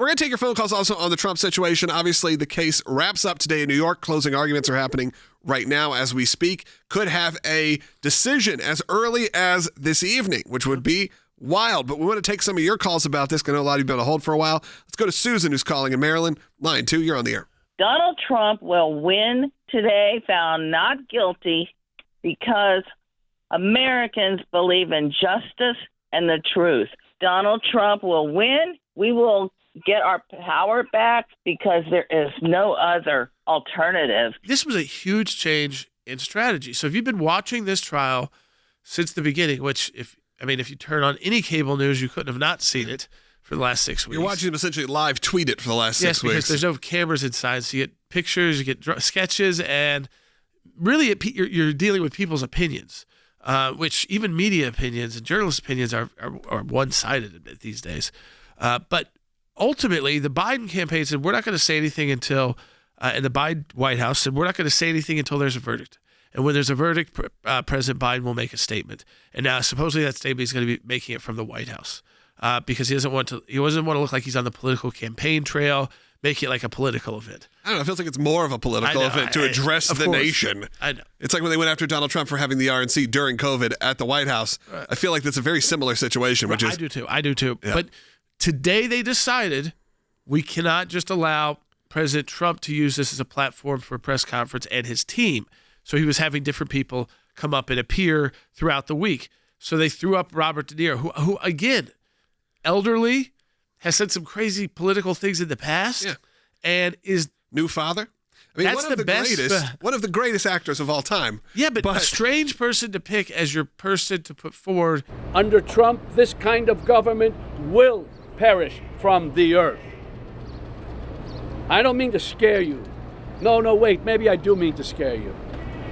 going to take your phone calls also on the Trump situation. Obviously, the case wraps up today in New York. Closing arguments are happening right now as we speak. Could have a decision as early as this evening, which would be wild. But we want to take some of your calls about this. I know a lot of you have been on hold for a while. Let's go to Susan, who's calling in Maryland. Line 2, you're on the air. Donald Trump will win today, found not guilty, because Americans believe in justice and the truth. Donald Trump will win. We will get our power back because there is no other alternative. This was a huge change in strategy. So if you've been watching this trial since the beginning, which if you turn on any cable news, you couldn't have not seen it for the last 6 weeks. You're watching them essentially live tweet it for the last 6 weeks. Yes, because there's no cameras inside. So you get pictures, you get sketches, and really you're dealing with people's opinions, which even media opinions and journalist opinions are one-sided these days. But ultimately, the Biden campaign said, we're not going to say anything until, and the Biden White House said, we're not going to say anything until there's a verdict. And when there's a verdict, President Biden will make a statement. And now supposedly that statement he's going to be making it from the White House because he doesn't want to look like he's on the political campaign trail, make it like a political event. I don't know. It feels like it's more of a political event to address the nation. I know. It's like when they went after Donald Trump for having the RNC during COVID at the White House. I feel like that's a very similar situation. Which is, I do too. Yeah. But today they decided we cannot just allow President Trump to use this as a platform for a press conference and his team. So he was having different people come up and appear throughout the week. So they threw up Robert De Niro, who again, elderly, has said some crazy political things in the past, and is new father. I mean, that's one of the greatest actors of all time. Yeah, but a strange person to pick as your person to put forward. Under Trump, this kind of government will perish from the earth. I don't mean to scare you. No, wait, maybe I do mean to scare you.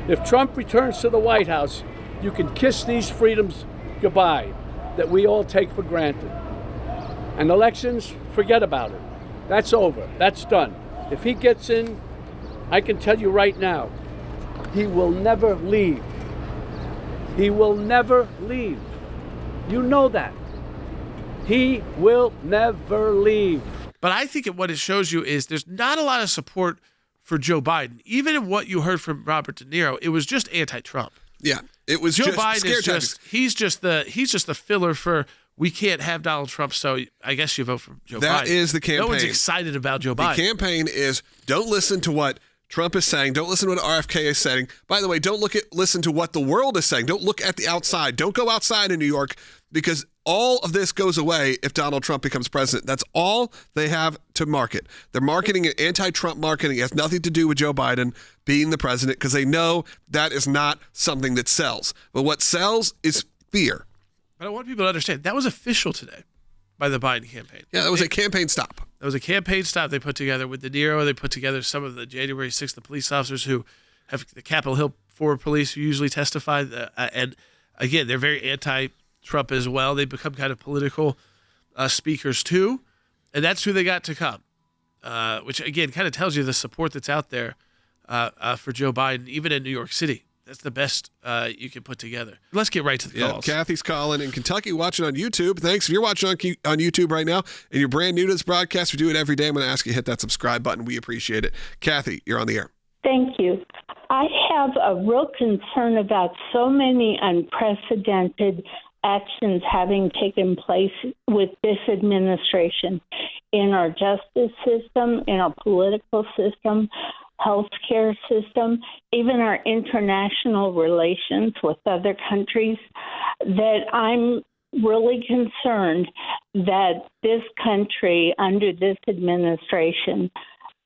If Trump returns to the White House, you can kiss these freedoms goodbye that we all take for granted. And elections, forget about it. That's over. That's done. If he gets in, I can tell you right now, he will never leave. He will never leave. You know that. He will never leave. But I think what it shows you is there's not a lot of support for Joe Biden. Even in what you heard from Robert De Niro, it was just anti-Trump. Yeah, it was Joe just Biden scare is he's just the filler for we can't have Donald Trump, so I guess you vote for Joe Biden. That is the campaign. No one's excited about Joe Biden. The campaign is don't listen to what Trump is saying. Don't listen to what RFK is saying. By the way, don't listen to what the world is saying. Don't look at the outside. Don't go outside in New York because all of this goes away if Donald Trump becomes president. That's all they have to market. They're marketing anti-Trump marketing. It has nothing to do with Joe Biden being the president because they know that is not something that sells. But what sells is fear. But I want people to understand that was official today by the Biden campaign. Yeah, that was a campaign stop. That was a campaign stop they put together with De Niro. They put together some of the January 6th, the police officers who have the Capitol Hill forward police who usually testify. And again, they're very anti-Trump as well. They become kind of political speakers too. And that's who they got to come, which again kind of tells you the support that's out there for Joe Biden, even in New York City. That's the best you can put together. Let's get right to the calls. Kathy's calling in Kentucky, watching on YouTube. Thanks. If you're watching on YouTube right now and you're brand new to this broadcast, we do it every day. I'm going to ask you to hit that subscribe button. We appreciate it. Kathy, you're on the air. Thank you. I have a real concern about so many unprecedented actions having taken place with this administration in our justice system, in our political system, healthcare system, even our international relations with other countries, that I'm really concerned that this country under this administration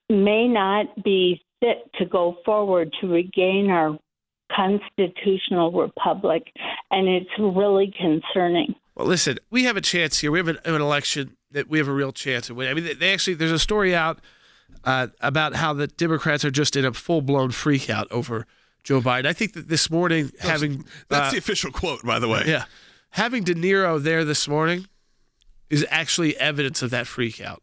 may not be fit to go forward to regain our constitutional republic, and it's really concerning. Well, listen, we have a chance here. We have an election that we have a real chance of winning. I mean, they actually, there's a story out about how the Democrats are just in a full-blown freak out over Joe Biden. I think that this morning That's the official quote, by the way. Yeah. Having De Niro there this morning is actually evidence of that freak out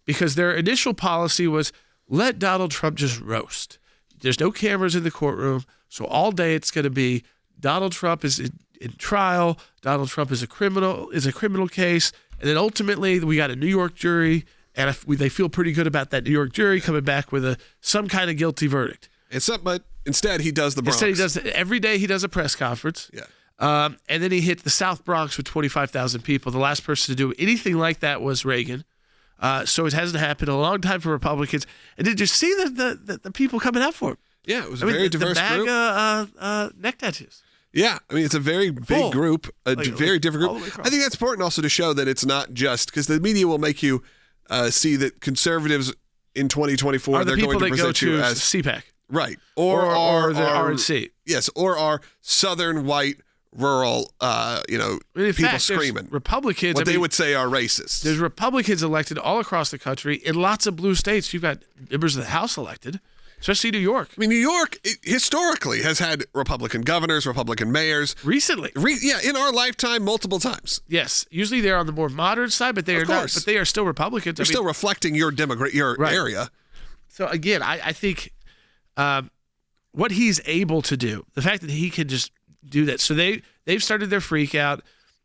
because their initial policy was let Donald Trump just roast. There's no cameras in the courtroom, so all day it's going to be Donald Trump is in trial, Donald Trump is a criminal case, and then ultimately we got a New York jury And they feel pretty good about that New York jury coming back with some kind of guilty verdict. But instead he does the Bronx. Instead, every day he does a press conference. Yeah. And then he hit the South Bronx with 25,000 people. The last person to do anything like that was Reagan. So it hasn't happened in a long time for Republicans. And did you see the people coming out for him? Yeah, it was a very diverse group. The MAGA neck tattoos. Yeah, I mean, it's a very big group, very different group. I think that's important also to show that it's not just, because the media will make you see that conservatives in 2024, they're going to present you as CPAC. Right. Or the RNC. Yes, or are Southern white rural, people screaming. Republicans, what they would say are racists. There's Republicans elected all across the country. In lots of blue states, you've got members of the House elected, especially New York. I mean, New York historically has had Republican governors, Republican mayors. Recently. In our lifetime, multiple times. Yes. Usually they're on the more moderate side, but they are not. But they are still Republicans. They're still reflecting your area. So again, I think what he's able to do, the fact that he can just do that. So they've started their freak out,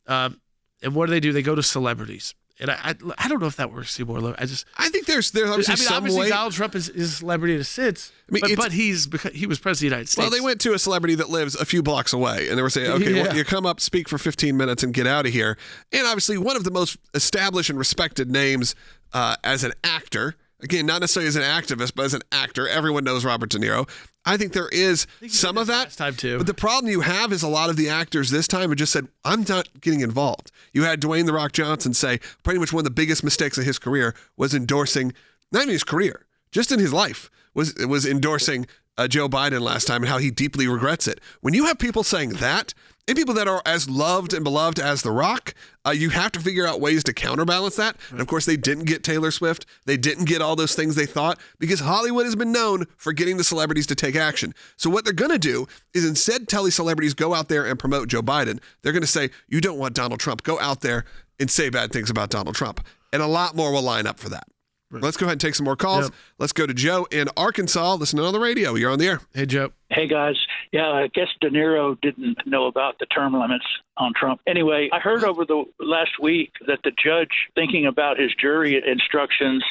and what do? They go to celebrities, and I don't know if that works anymore. I think there's obviously some obviously way. Donald Trump is a celebrity in a sense, but he was president of the United States. Well, they went to a celebrity that lives a few blocks away, and they were saying, okay, well, you come up, speak for 15 minutes, and get out of here. And obviously, one of the most established and respected names as an actor. Again, not necessarily as an activist, but as an actor. Everyone knows Robert De Niro. I think there is some of that. Last time too. But the problem you have is a lot of the actors this time have just said, I'm not getting involved. You had Dwayne "The Rock" Johnson say pretty much one of the biggest mistakes of his career was endorsing, not in his career, just in his life, was endorsing Joe Biden last time and how he deeply regrets it. When you have people saying that, and people that are as loved and beloved as The Rock, you have to figure out ways to counterbalance that. And of course, they didn't get Taylor Swift. They didn't get all those things they thought because Hollywood has been known for getting the celebrities to take action. So what they're going to do is instead tell these celebrities, go out there and promote Joe Biden. They're going to say, you don't want Donald Trump. Go out there and say bad things about Donald Trump. And a lot more will line up for that. Right. Let's go ahead and take some more calls. Yep. Let's go to Joe in Arkansas. Listening on the radio. You're on the air. Hey, Joe. Hey, guys. Yeah, I guess De Niro didn't know about the term limits on Trump. Anyway, I heard over the last week that the judge, thinking about his jury instructions,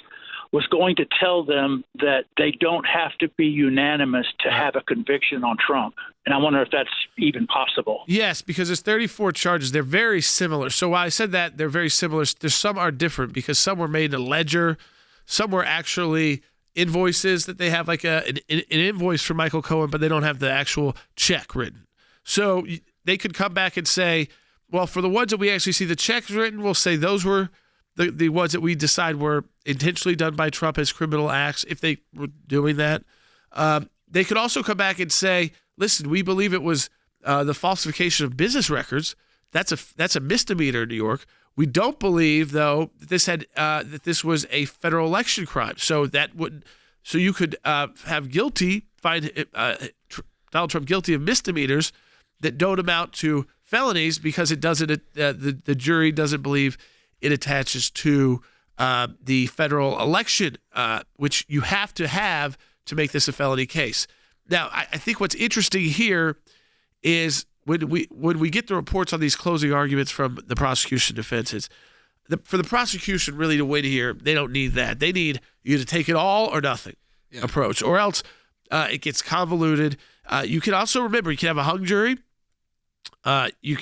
was going to tell them that they don't have to be unanimous to have a conviction on Trump. And I wonder if that's even possible. Yes, because there's 34 charges. They're very similar. So while I said that they're very similar, there's some are different because some were made in a ledger. Some were actually invoices that they have like an invoice for Michael Cohen, but they don't have the actual check written. So they could come back and say, well, for the ones that we actually see the checks written, we'll say those were the ones that we decide were intentionally done by Trump as criminal acts, if they were doing that. They could also come back and say, listen, we believe it was the falsification of business records. That's a misdemeanor in New York. We don't believe, though, that this was a federal election crime. So you could have find Donald Trump guilty of misdemeanors that don't amount to felonies because it doesn't. The jury doesn't believe it attaches to the federal election, which you have to make this a felony case. Now, I think what's interesting here is when we get the reports on these closing arguments from the prosecution defenses, for the prosecution really to win here, they don't need that. They need you to take it all or nothing approach, or else it gets convoluted. You can also remember you can have a hung jury. So you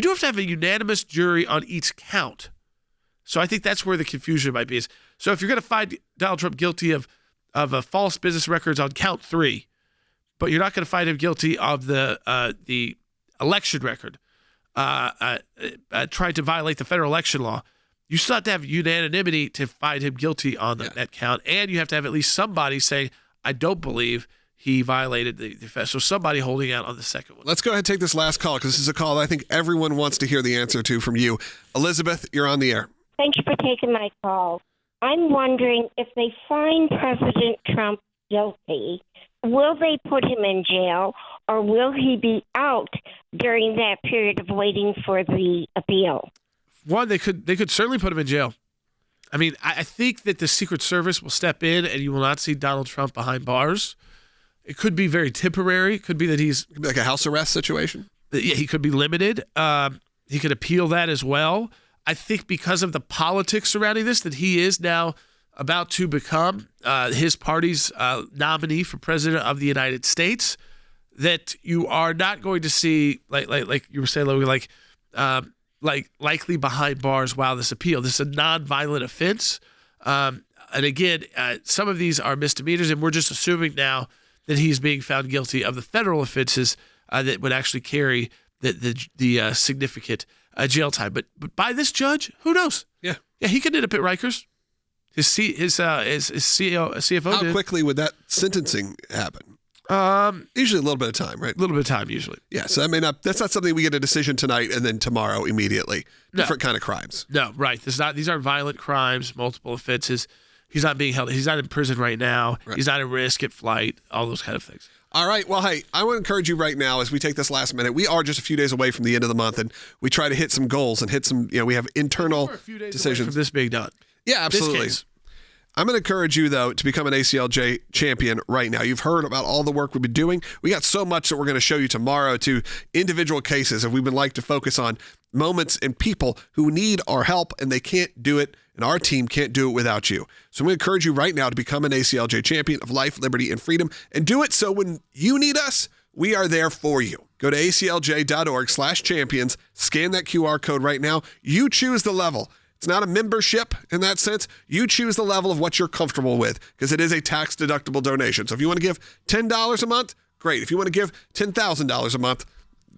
do have to have a unanimous jury on each count. So I think that's where the confusion might be. So if you're going to find Donald Trump guilty of false business records on count 3, but you're not going to find him guilty of the election record, trying to violate the federal election law, you still have to have unanimity to find him guilty on that count, and you have to have at least somebody saying, I don't believe he violated the so somebody holding out on the second one. Let's go ahead and take this last call because this is a call that I think everyone wants to hear the answer to from you. Elizabeth, you're on the air. Thank you for taking my call. I'm wondering if they find President Trump guilty, will they put him in jail or will he be out during that period of waiting for the appeal? One, they could certainly put him in jail. I mean, I think that the Secret Service will step in and you will not see Donald Trump behind bars. It could be very temporary. It could be that it could be like a house arrest situation. Yeah, he could be limited. He could appeal that as well. I think because of the politics surrounding this, that he is now about to become his party's nominee for president of the United States, that you are not going to see, like you were saying, Logan, like likely behind bars while this appeal. This is a non-violent offense. And again, some of these are misdemeanors, and we're just assuming now that he's being found guilty of the federal offenses that would actually carry the significant jail time. But by this judge, who knows? Yeah, he could end up at Rikers. His CFO. How did. quickly would that sentencing happen? Usually a little bit of time, right? A little bit of time, usually. Yeah, so that's not something we get a decision tonight and then tomorrow immediately. Different kind of crimes. No, right. These aren't violent crimes, multiple offenses. He's not being held. He's not in prison right now. Right. He's not at risk at flight, all those kind of things. All right. Well, hey, I want to encourage you right now as we take this last minute. We are just a few days away from the end of the month, and we try to hit some goals and hit some, we have internal decisions. From this being done. Yeah, absolutely. I'm going to encourage you, though, to become an ACLJ champion right now. You've heard about all the work we've been doing. We got so much that we're going to show you tomorrow to individual cases, and we would like to focus on moments and people who need our help, and they can't do it, and our team can't do it without you. So I'm going to encourage you right now to become an ACLJ champion of life, liberty, and freedom, and do it so when you need us, we are there for you. Go to aclj.org/champions, scan that QR code right now. You choose the level. It's not a membership in that sense. You choose the level of what you're comfortable with because it is a tax-deductible donation. So if you want to give $10 a month, great. If you want to give $10,000 a month,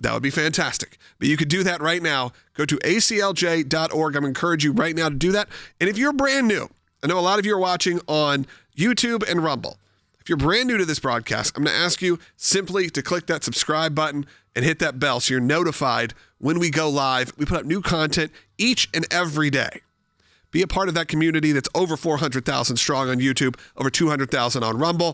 that would be fantastic. But you could do that right now. Go to aclj.org. I'm encouraging you right now to do that. And if you're brand new, I know a lot of you are watching on YouTube and Rumble. If you're brand new to this broadcast, I'm going to ask you simply to click that subscribe button and hit that bell so you're notified when we go live. We put up new content each and every day. Be a part of that community that's over 400,000 strong on YouTube, over 200,000 on Rumble.